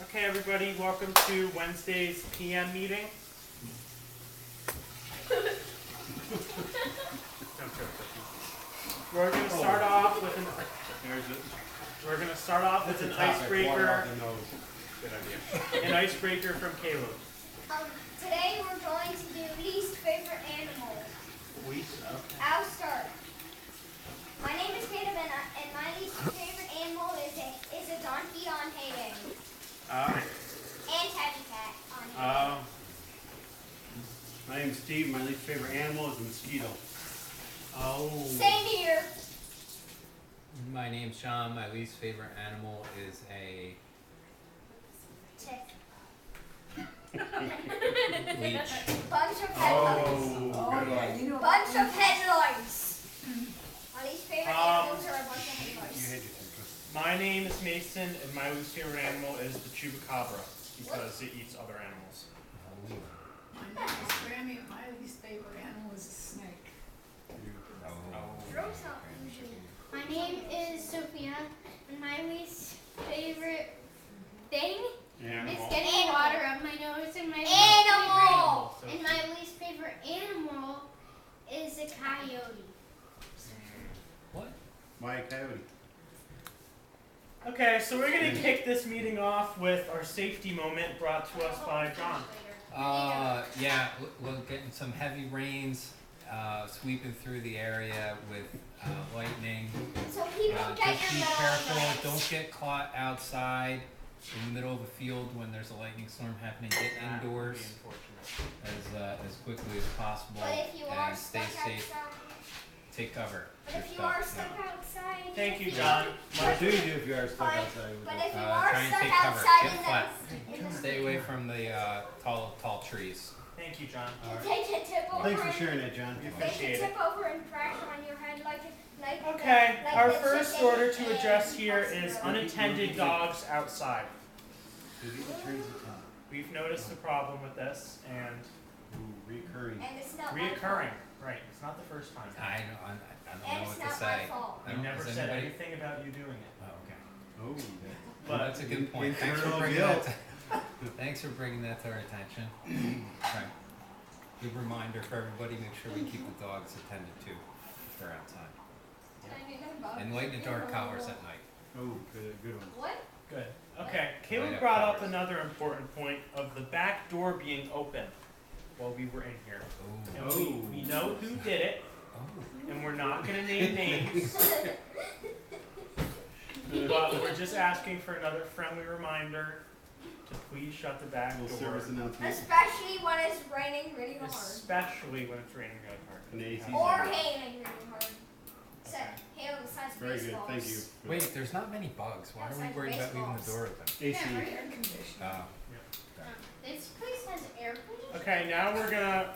Okay, everybody, welcome to Wednesday's PM meeting. We're going to start off with an icebreaker. Good idea. An icebreaker from Caleb. Today we're going to do least favorite animal. Okay. I'll start. My name is Caleb, and my least favorite animal is a donkey on hay day. And tabby cat on hay day. My name's Steve. My least favorite animal is a mosquito. Same here. My name's Sean. My least favorite animal is a Tick. leech. Bunch of headlights. Good one. Bunch of headlights. My least favorite animals are a bunch of You headlights. had your turn. My name is Mason, and my least favorite animal is the chupacabra because it eats other animals. My name is Grammy, and my least favorite animal is a snake. Throw something usually. My name is Sophia, and my least favorite thing is Animal. getting water up my nose, and my Animal. and my least favorite animal is a coyote. What? Why a coyote? Okay, so we're going to kick this meeting off with our safety moment brought to us by John. Yeah, we're getting some heavy rains sweeping through the area with lightning. So people get Just be your careful. knives. Don't get caught outside in the middle of a field when there's a lightning storm happening. Get That would be indoors unfortunate. as quickly as possible But if you are and stay stuck safe. outside, Take cover. but Your if you stuff, are yeah. stuck outside, Thank you, John. What do you do if you are stuck Fine. outside? But if you Try are and stuck take cover. outside Get flat. in the Stay away from the tall trees. Thank you, John. They can tip over. Thanks for and- sharing that, John. We They appreciate can it. tip over and crash on your head like Okay, like our the first chicken order to and address here Pussy is Riot. unattended dogs outside. Turns the top. We've noticed a problem with this and Ooh, reoccurring. And it's not my reoccurring. fault. Right, it's not the first time. I don't And know it's what to not my say. fault. I don't- never has said anybody- anything about you doing it. Oh, okay. Oh, Well, that's a good point. Thanks for internal bringing guilt. that. Thanks for bringing that to our attention. Right. Good reminder for everybody. Make sure we keep the dogs attended to if they're outside. And light the dark collars at night. Oh, good one. What? Good. Okay, Light Caleb up brought up covers. another important point of the back door being open while we were in here. Oh. And Oh. we know who did it, Oh. and we're not going to name names, but we're just asking for another friendly reminder to please shut the back Little door, service announcement. Especially when it's raining really hard. especially when it's raining really hard. And AC 's Or on. hailing really hard. Except hail besides Very good, baseballs. thank you. Wait, there's not many bugs. Why are we Outside worried about leaving the baseballs. door open? AC. Yeah, air conditioning. Oh. This place has air conditioning. Okay, now we're gonna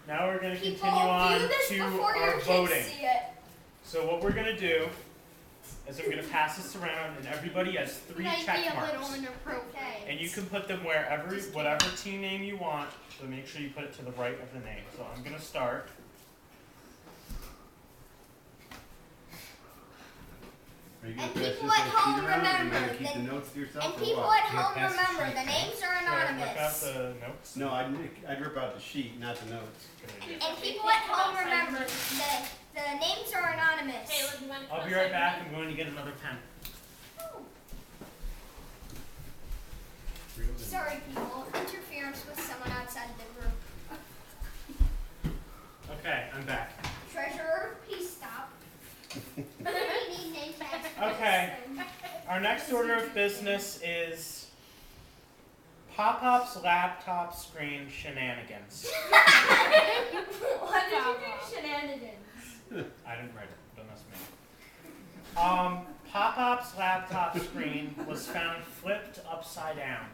People continue on view this to before your our kids voting. see it. So what we're gonna do is I'm gonna pass this around, and everybody has 3 Might check be a marks, little inappropriate. Okay. and you can put them wherever, Just kidding. whatever team name you want. So make sure you put it to the right of the name. So I'm gonna start. Are you And gonna pass people this at on a home sheet around, or you remember gonna keep that- the notes to yourself, And or people what? at Yeah, home pass the remember sheet the down. names are Okay, rip out anonymous. the notes. No, I'd rip out the sheet, not the notes. Good idea. And people at home remember that the names are anonymous. I'll be right back. I'm going to get another pen. Oh, Real good. sorry, people. Interference with someone outside the room. Okay, I'm back. Treasurer, please stop. We need name tags for Okay. this Our next order of business is Pop-Up's laptop screen shenanigans. thing. What did you do, shenanigans? I didn't write it. Don't ask me. Pop-Up's laptop screen was found flipped upside down.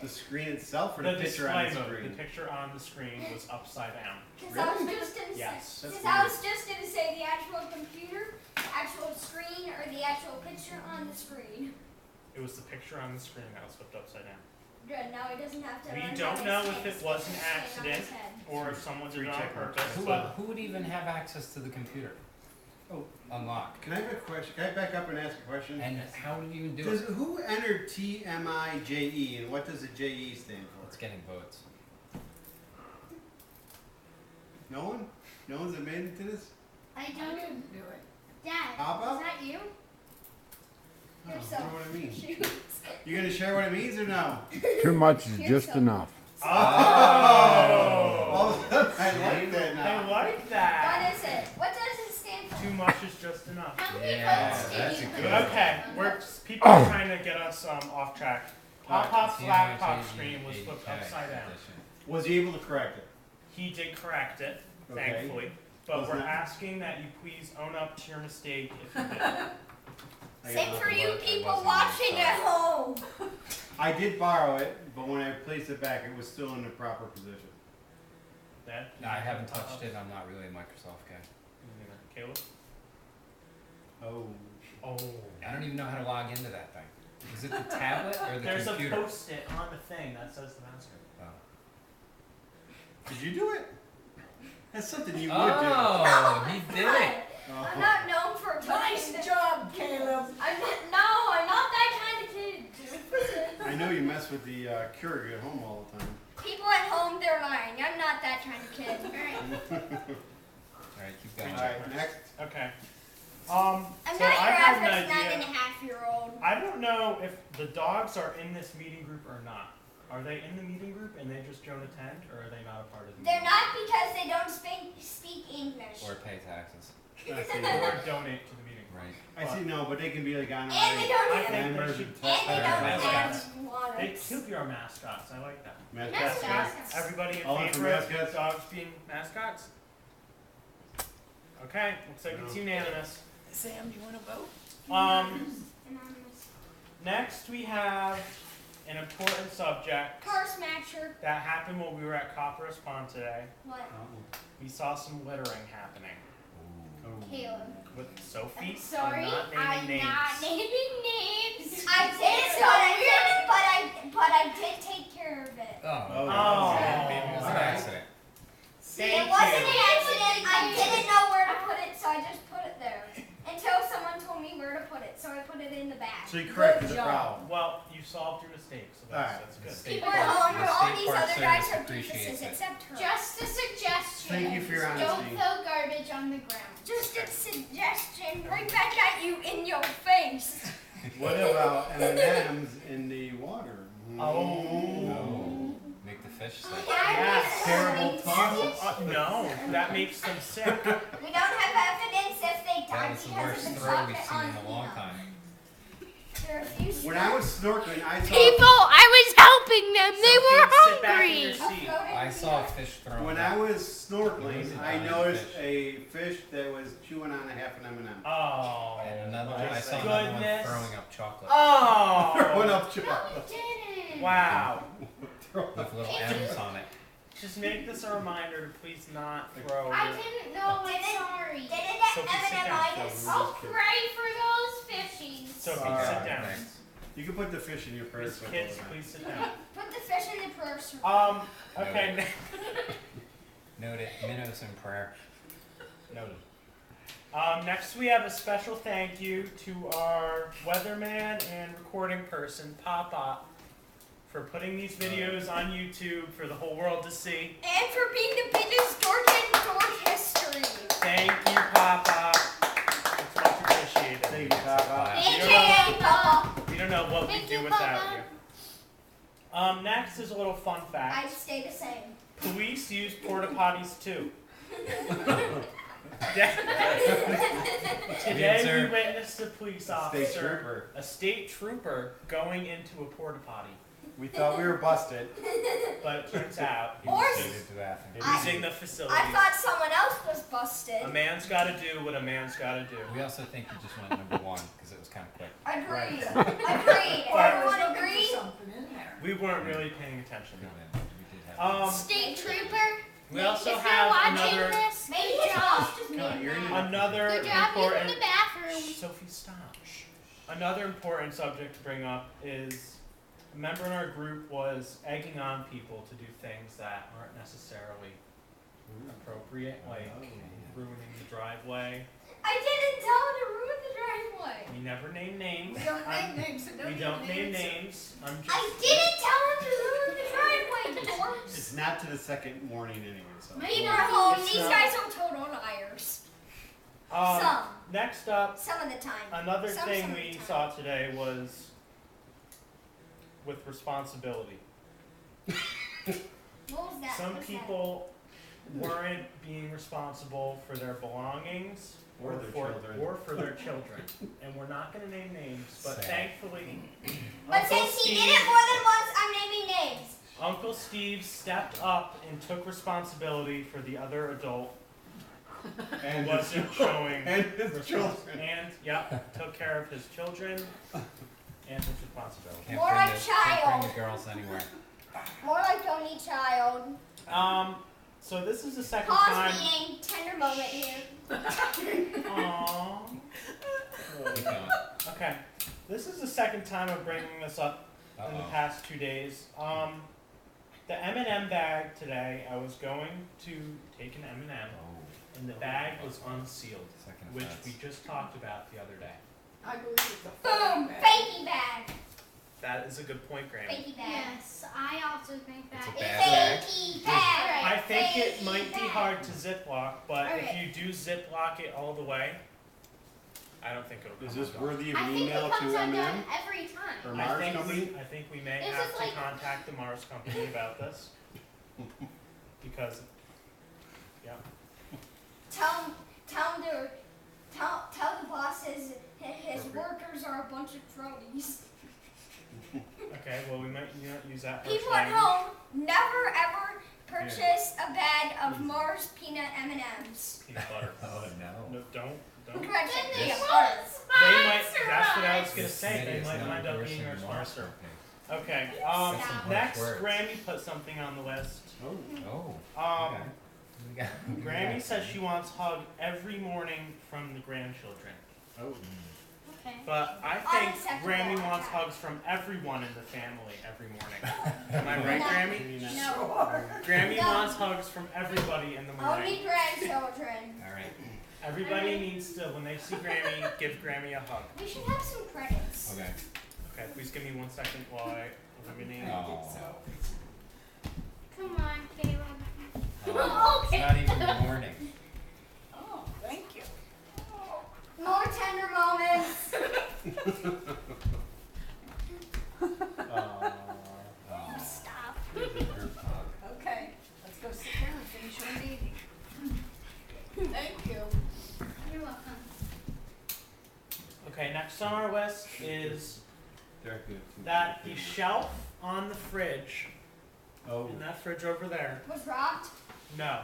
The screen itself, or The the picture display on the mode, the screen? picture on the screen was upside down. Because I was just gonna Yes, say, that's 'cause I was just gonna say the actual computer, the actual screen, or the actual picture on the screen. It was the picture on the screen that was flipped upside down. Good. Now he doesn't have to. We run don't down know his if hands it was an to stay on his accident head. or if someone did it on Three check marks. purpose, Who, but who would even have access to the computer? unlock. Can I have a question? Can I back up and ask a question? And how do you do Does it? who entered TMIJE and what does the JE stand It's for? getting votes. No one? No one's admitted to this? I I don't. didn't do it. Dad, Papa? is that you? I don't Yourself. know what it means. You gonna share what it means or no? Too much is just enough. Oh! All of a sudden, I like that I now. like What that. is it? What does it stand for? Too much is just enough. How many Yeah, votes did that's you a put? good Okay, people are trying to get us off track. Pop-Pop's laptop TMIJE screen was flipped 80K upside down. edition. Was he able to correct it? He did correct it, Okay. thankfully. But Was we're that- asking that you please own up to your mistake if you did. I Same got for nothing. you I people wasn't watching sorry. at home. I did borrow it, but when I placed it back, it was still in the proper position. Dad? No, I haven't touched it. I'm not really a Microsoft guy. Caleb? Oh. Oh. I don't even know how to log into that thing. Is it the tablet or the There's computer? a post-it on the thing that says the password. Did you do it? That's something you would do. Oh, he did it. I'm Oh. not known for Nice touching job, Caleb. I'm not that kind of kid. I know you mess with the Keurig at home all the time. People at home, they're lying. I'm not that kind of kid. Alright, keep going. Alright, next. Okay. I'm So not I your have an average idea. 9.5-year-old. I don't know if the dogs are in this meeting group or not. Are they in the meeting group and they just don't attend, or are they not a part of the They're meeting not because they don't speak English. Or pay taxes. I see. group? Or donate to the meeting group? Right. I see. No, but they can be like And they honorary don't I have, think they members should. of and they don't Mascots. have They wallets. could be our mascots. I like that. mascots. Mascots. Everybody in All in for favor of mascots? dogs being mascots? Okay, looks like it's No. unanimous. Sam, do you want to vote? Anonymous. Next we have an important subject Car smasher. that happened when we were at Copper's Pond today. What? We saw some littering happening Oh. Caleb. with Sophie. I'm sorry, I'm not naming I'm names. not naming names. I did, but I did take care of it. Oh. Oh. Maybe it was an accident. Thank It wasn't you. an accident. I didn't know where to put it, so I just put it there. Until someone told me where to put it, so I put it in the bag. So you corrected the Good job. problem. Well, you solved your mistake, so Alright. that's good. State People Park- at home, the all State these Park other guys Service are appreciates doofuses it. except her. Just a suggestion. Thank you for your Don't honesty. throw garbage on the ground. Just a suggestion, right back at you in your face. What about M&Ms in the water? Oh. Make the fish sick. Yes. Terrible toss. No, that makes them sick. We don't have evidence if they That died was the because worst of the throw we've chocolate seen on in a long Eno. time. There are a few When I was snorkeling, I saw. I was helping them. Sophie, sit back in your seat. I saw a fish thrown. When up. I was snorkeling, I Nice noticed fish. a fish that was chewing on a half an M&M. Oh. And another one, I Just saw another one goodness. throwing up chocolate Throwing Oh. up chocolate. didn't. Wow. with little M's on it. Just make this a reminder to please not throw. I your- didn't know. I'm sorry. Didn't that Sophie, sit down. M&M-itis? I'll pray for those fishies. Sophie, Alright, sit down. thanks. You can put the fish in your purse. Miss Kids, please sit down. Put the fish in the purse. Okay. Note it. Minnows in prayer. Noted. Next we have a special thank you to our weatherman and recording person, Papa, for putting these videos on YouTube for the whole world to see. And for being the biggest dork in dork history. Thank you, Papa. It's much appreciated. Thank you, Papa. AKA Papa. We don't know what Thank we'd do you, without Papa. you. Next is a little fun I'd fact. stay the same. Police use porta potties too. Today sir. we witnessed a police State officer, trooper. a state trooper, going into a porta potty. We thought we were busted. But it turns out He Or- proceeded to that. using the facility. I thought someone else was busted. A man's got to do what a man's got to do. We also think you just went number one because it was kind of quick. Agreed. Agreed. Or I was Everyone looking for agreed? something in there. We weren't really paying attention. Good man. We did have. State trooper. We also if have you're watching another this, Maybe good it's job. us just God, made you're in mad. it. another Good job using important. the bathroom. Sophie, stop. Another important subject to bring up is a member in our group was egging on people to do things that aren't necessarily appropriate, like ruining the driveway. I didn't tell him to ruin the driveway. We never name names. We don't name names, so don't We even don't name answer. names. I'm just. I didn't tell him to ruin the driveway, dorks. It's not to the second morning anyway, so. People at home, It's these not- guys are total liars. Um, Some. Next up, Some of the time. another Some thing of the we time. saw today was with responsibility. What was that? Some What's people weren't being responsible for their belongings Or their children. or for their children. And we're not going to name names, but Sad. thankfully, that? But Uncle since he Steve- did it more than once, I'm naming names. Uncle Steve stepped up and took responsibility for the other adult And who wasn't showing and his respons- children. and took care of his children and his responsibility. Can't More bring like the, can't child. bring the girls anywhere. More like only child. So this is the second Pause time. being tender moment here. Aww. Keep going. Okay, this is the second time of bringing this up in the Uh-oh. past 2 days. The M&M bag today, I was going to take an M&M, Oh, and the bag was unsealed, second which offense. we just talked about the other day. I believe it's a Boom! bag. Fakey bag. That is a good point, Graham. Fakey bag. Yes, I also think that. It's a bad bag. Fakey bag. I think it Fakey might be bag. hard to ziplock, but Alright. if you do ziplock it all the way, I don't think it'll come Is this undone. worthy of I an think email it comes to undone M&M every or time. Mars Company? I think we may Is have this to like- contact the Mars Company about this. Because, yeah. Tell the bosses his workers are a bunch of cronies. Okay, well, we might use that for People at training. home, never ever purchase a bag of Mars peanut M&Ms. Peanut butter. Oh no. No, don't. Correct. Then Peanut they butter. They might, that's what I was gonna This say, committee they is might now wind up endorsing being our the Mars sponsor. Company. Okay, Stop. next, Words. Grammy put something on the list. Oh. Oh. Um, Okay. We got- we Grammy got- says she wants hug every morning from the grandchildren. Oh. Okay. But I think Unacceptable. Grammy wants hugs from everyone in the family every morning. Am I right, No. Grammy? Maybe not. No. Grammy No. wants hugs from everybody in the morning. Only grandchildren. All right. Everybody needs to, when they see Grammy, give Grammy a hug. We should have some credits. Okay. Okay, please give me 1 second while I eliminate. Oh. Come on, Caleb. Oh, it's not even the morning. Oh, thank you. More tender moments. Oh. Stop. Group hug. Okay, let's go sit down and finish our meeting. Thank you. You're welcome. Okay, next on our list is They're good. that the shelf on the fridge, Oh. in that fridge over there, Was rocked. no,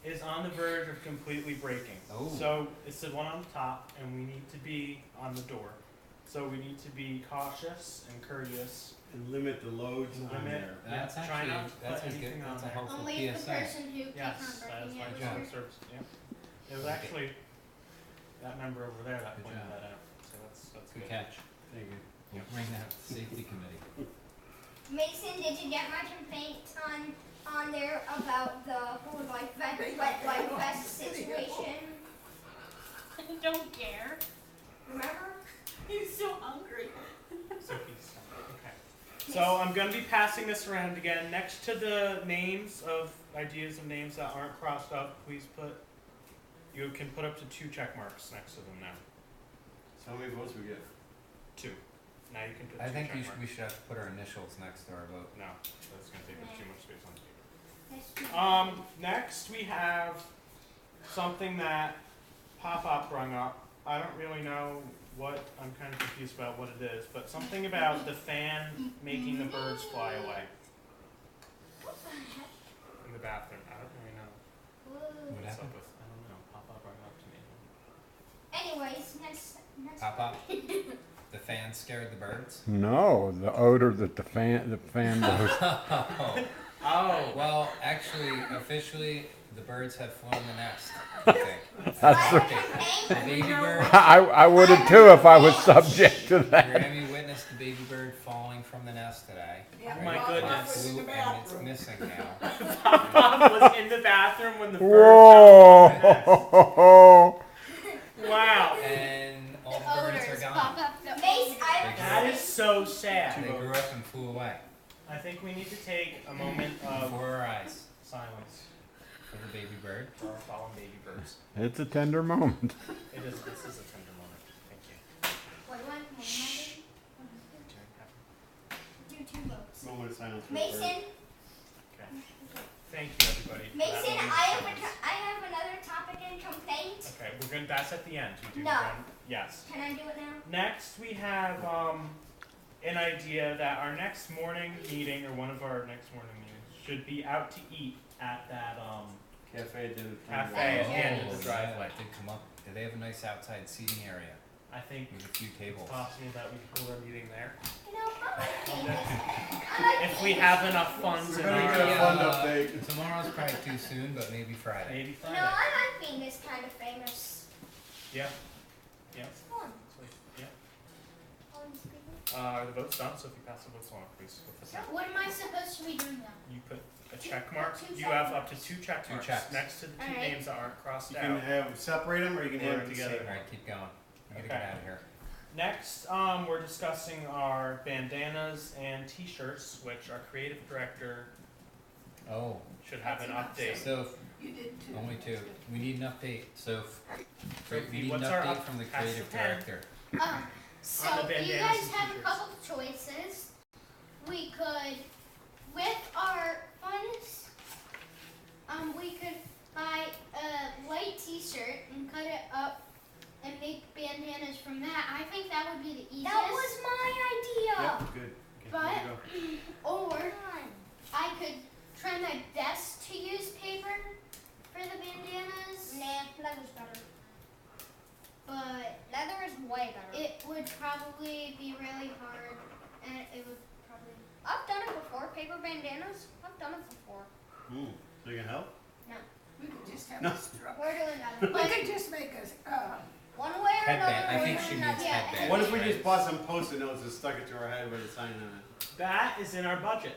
is on the verge of completely breaking. Oh. So it's the one on top, and we need to be on the door. So we need to be cautious and courteous. And limit the loads on Limit. there. That's Try actually not to that's put a good. anything That's a on there. helpful Only the PSA. person who keeps Yes, on that is breaking my it. job Good. service. Yeah. It was actually that member over there that Good pointed job. that out. So that's Good good. catch. Thank you. We'll bring that to the safety committee. Mason, did you get my complaint on there about the whole like wet like vest situation? I don't care. Remember? He's so hungry. So he's okay. So I'm going to be passing this around again. Next to the names of ideas of names that aren't crossed up, please put. You can put up to 2 check marks next to them now. How many votes we get? 2. Now you can put 2 I think check marks. we should have to put our initials next to our vote. No, that's going to take up too much space on the paper. That's true. Next we have something that Pop-Up brung up. I don't really know what, I'm kind of confused about what it is, but something about the fan making the birds fly away in the bathroom. I don't really know Woo. What what's up happened? with, I don't know, Pop-Up brought it up to me. Anyways, next. Pop up. The fan scared the birds. No, the odor that the fan blows. Oh, Well, actually, officially, the birds have flown the nest. I think. That's the, The baby bird. I would have too if I was subject to that. Grammy witnessed the baby bird falling from the nest today. Yeah. Oh my Right? goodness. It's blue and it's missing now. Bob was in the bathroom when the bird fell. Whoa! Wow. And all The the birds are odors gone. pop up. The Mace, odors. I That is so They sad. grew up and flew away I think we need to take a moment of before our eyes silence for the baby bird. for our fallen baby birds. It's a tender moment. It is. This is a tender moment. Thank you. What do I do? Do 2 votes. Moment of silence. for Mason, Okay. Thank you, everybody. for that Mason, moment of I silence. have another topic and complaint. Okay, we're gonna. That's at the end. We do No. one. Yes. Can I do it now? Next, we have an idea that our next morning meeting, or one of our next morning meetings, should be out to eat at that Cafe at the cafe at the end of the Yeah, driveway. it did come up. Do they have a nice outside seating area I think with a few tables? it's possible that we could hold our meeting there. You know, I like Venus. I like If we Venus. have enough funds in We're gonna our get a fun update. Tomorrow's probably too soon, but maybe Friday. maybe You Friday. know, I like being this kind of famous. Yeah. Yeah. It's fun. So, yeah. Fun. The vote's done, so if you pass the votes along, please. With the What am I supposed to be doing now? You put a check mark. Two You check have marks. up to 2 check Two marks checks. next to the 2 Alright. names that aren't crossed You can out. have separate them, or you can have Or them the together. same. Alright, keep going. We gotta Okay. get out of here. Next, we're discussing our bandanas and T-shirts, which our creative director Oh, should have an That's update. so You did 2. only 2. We need an update. So we Sophie, need an what's our update up- from the pass the creative pen. director. So On the you bandanas guys and have a t-shirts. couple of choices. We could, with our funds, we could buy a white T-shirt and cut it up and make bandanas from that. I think that would be the easiest. That was my idea. Yep, good. Okay, But- here you go. Or I could try my best to use paper for the bandanas, Nah, leather's better. but Leather is way better. it would probably be really hard, and it would probably. I've done it before. Paper bandanas. I've done it before. So you can help? We could just have No. a struggle. We're doing that. We could just make us, One way or another. Headband. I we're think doing she that. means Yeah, headband. What if we just bought some post-it notes and stuck it to our head with a sign on it? That is in our budget.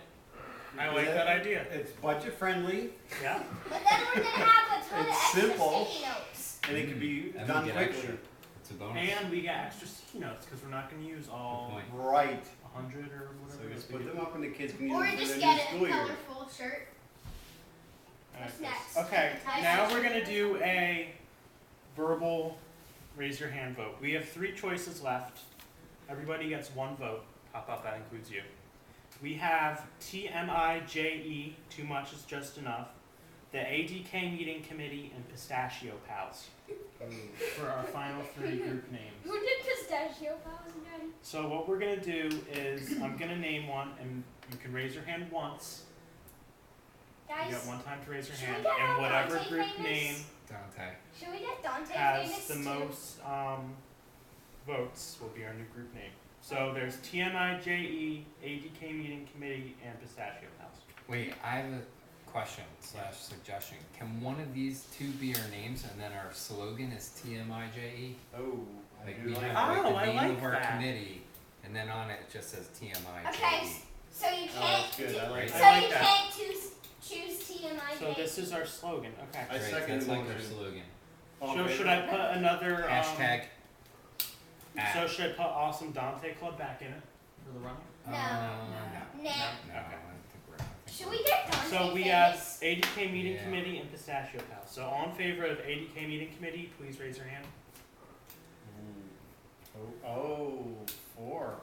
I like Yeah. that idea. It's budget friendly, Yeah. But then we're gonna have a ton of It's extra simple. sticky notes. and it can be And done we get quickly. extra. It's a bonus. And we get extra sticky notes because we're not going to use all Good point. Right. 100 or So whatever. you it just is we put do. them up and the kids can use Or them for just their new get school a year. colorful shirt. What's Alright, next? Okay, Type now of- we're gonna do a verbal raise your hand vote. We have 3 choices left. Everybody gets 1 vote. Pop up, that includes you. We have TMIJE, too much is just enough, the ADK meeting committee, and Pistachio Pals for our final 3 group names. Who did pistachio pies again? So what we're gonna do is I'm gonna name one, and you can raise your hand once. You Guys, got 1 time to raise your should hand, we get our and whatever Dante group famous? name Dante. should we get Dante has famous the too? most votes will be our new group name. So there's TMIJE, ADK meeting committee, and Pistachio House. Wait, I have a question / suggestion. Can one of these 2 be our names and then our slogan is TMIJE? Oh, I Like do we like have that. Oh, like I the name like of our that. committee, and then on it just says TMIJE. Okay, so you Oh, can't. that's good. I like so I that. like you that. can't choose TMI. So this is our slogan. Okay. I Right, second that's the like our motion. slogan. All in So favor? should I put another Hashtag. So should I put Awesome Dante Club back in it for the running? No. No. Nah. No, Okay. I don't think Should we get Dante So we famous? have ADK meeting Yeah. committee and Pistachio House. So all in favor of ADK meeting committee, please raise your hand. Oh, 4.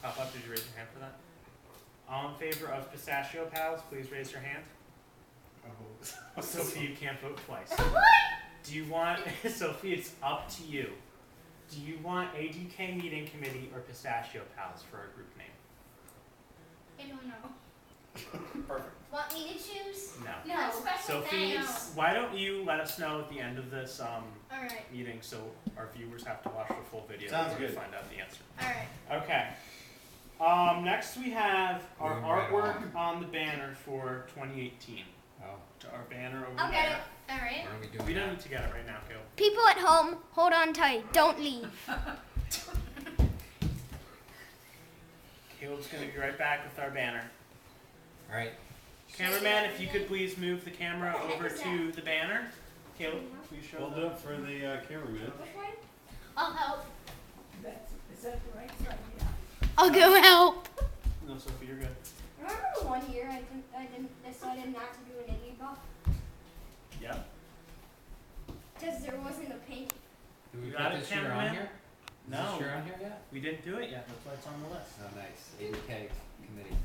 Pop up, did you raise your hand for that? All in favor of Pistachio Pals, please raise your hand. Oh. Sophie, you can't vote twice. Do you want, Sophie, it's up to you. Do you want ADK meeting committee or Pistachio Pals for our group name? I don't know. Perfect. Want me to choose? No. No. Special Sophie, thanks. why don't you let us know at the end of this Alright, meeting so our viewers have to watch the full video Sounds to good. find out the answer. alright. Okay. Next we have our Moving right artwork on the banner for 2018. Oh, To our banner over I'll there. get it. Alright. when are we doing We don't that? need to get it right now, Caleb. People at home, hold on tight. Don't leave. Caleb's gonna be right back with our banner. All right. Cameraman, if you could please move the camera over to the banner. Caleb, please show Hold them. up for the cameraman. Which one? I'll help. Is that the right side? Yeah. I'll go help. No, Sophie, you're good. Remember the one year I decided not to do an Iggy Buff? Yep. Because there wasn't a pink. Do we You put got it, this year on cameraman? here? Is No. this year on here yet? We didn't do it yet. That's why it's on the list. Oh, nice. 80K committee.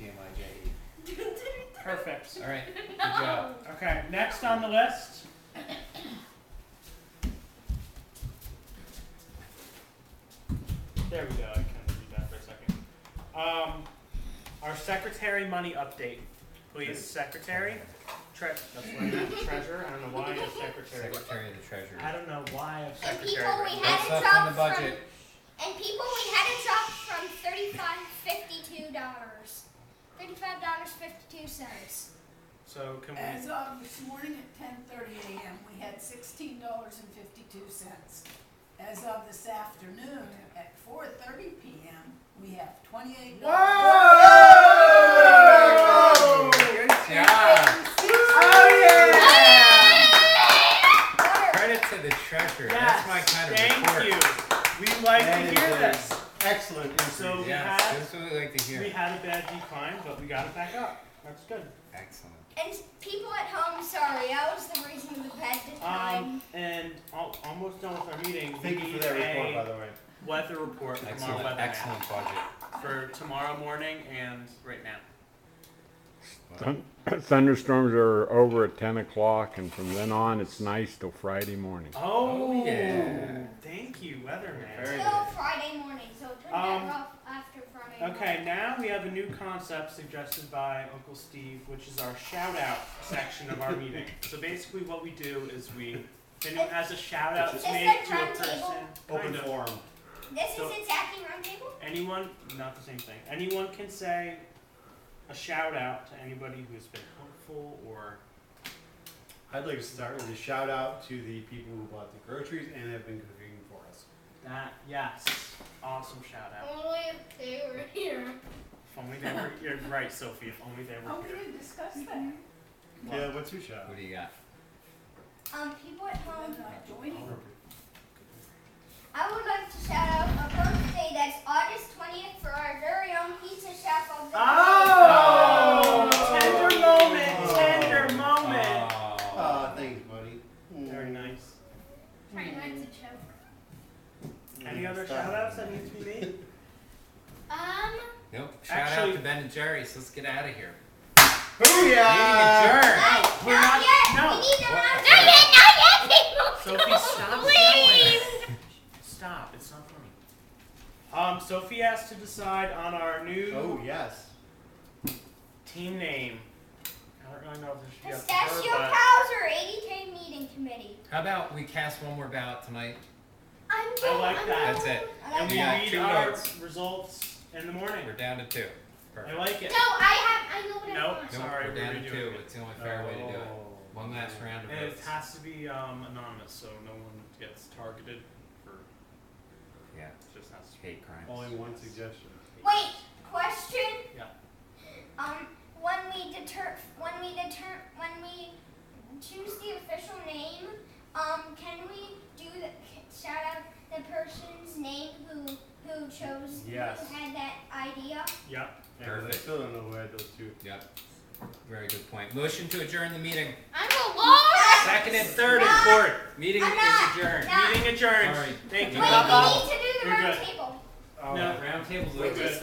TMIJE. Perfect. All right. Good job. Okay, next on the list. There we go. I can read that for a second. Our secretary money update, please. Secretary. That's what I meant. Treasurer. I don't know why I have secretary. Secretary of the Treasury. I don't know why I have And secretary. people we written. had What's it left in the dropped budget? and people we had it dropped from $35.52. $35.52. So can we? As of this morning at 10:30 a.m., we had $16.52. As of this afternoon at 4:30 p.m., we have $28. Whoa! Good job. Oh Credit to the treasurer. Yes, That's my kind of thank report. you. We like That to is hear a this. Excellent increase. So we Yes, had that's what we like to we hear. had a bad decline, but we got it back up. That's good. Excellent. And people at home, sorry, I was the reason of the bad decline. And almost done with our meeting. Thank we you for need that report, by a the way. weather report from our Excellent. weatherman Excellent budget. for tomorrow morning and right now. Thunderstorms are over at 10 o'clock, and from then on, it's nice till Friday morning. Oh, yeah. Thank you, weatherman. Very Till Friday morning, so it turned Um, that rough after Friday Okay, now we have a new concept suggested by Uncle Steve, which is our shout out section of our meeting. So basically, what we do is if anyone has a shout out to Is this make like to a round person, table? Open kind of. forum. This So- is exactly roundtable? Anyone, not the same thing. Anyone can say a shout out to anybody who's been helpful or. I'd like to start with a shout out to the people who bought the groceries and have been cooking for us. That, yes. Awesome shout out. Only if they were here. If only they were. You're right, Sophie. If only they Oh, were we here. didn't discuss that. Yeah, what's your shout What out? do you got? People at home. They're not joining. I would like to shout out a birthday that's August 20th for our very own pizza chef of the Oh! Tender moment. Tender moment. Oh, thanks, buddy. Very nice. Trying not to choke. Any other shout outs that need to be made? Nope. Shout Actually- out to Ben and Jerry's. Let's get out of here. Booyah! Meeting adjourned. We're not not- yet. no. We need to What? not yet. Sophie, stop yelling. Stop. It's not funny. Sophie has to decide on our new Oh, yes. team name. I don't really know if this should be up to Pistachio her, but Cows or 80K meeting committee. How about we cast one more ballot tonight? I'm I like that. That's it. I and like we Yeah, read 2 our votes. results in the morning. We're down to 2. I Perfect. like it. No, I know what I Nope. want. Nope, Sorry, we're down to redoing 2. it. It's the only fair way to do it. One last round of And it votes. has to be anonymous, so no one gets targeted for. Yeah. It just has to be. Hate crimes. Only one suggestion. Wait, question. Yeah. When we choose the official name, can we shout out the person's name who chose Yes. who had that idea? Yep. Yeah, I Perfect. still don't know who had those two. Yep. Very good point. Motion to adjourn the meeting. I'm a lawyer. Second and third in Not- court. Meeting I'm is not- adjourned. not- Meeting adjourned. Sorry. Thank you, Wait, Papa. we need to do the You're round good. table. Oh, No. Round tables We're like good. this.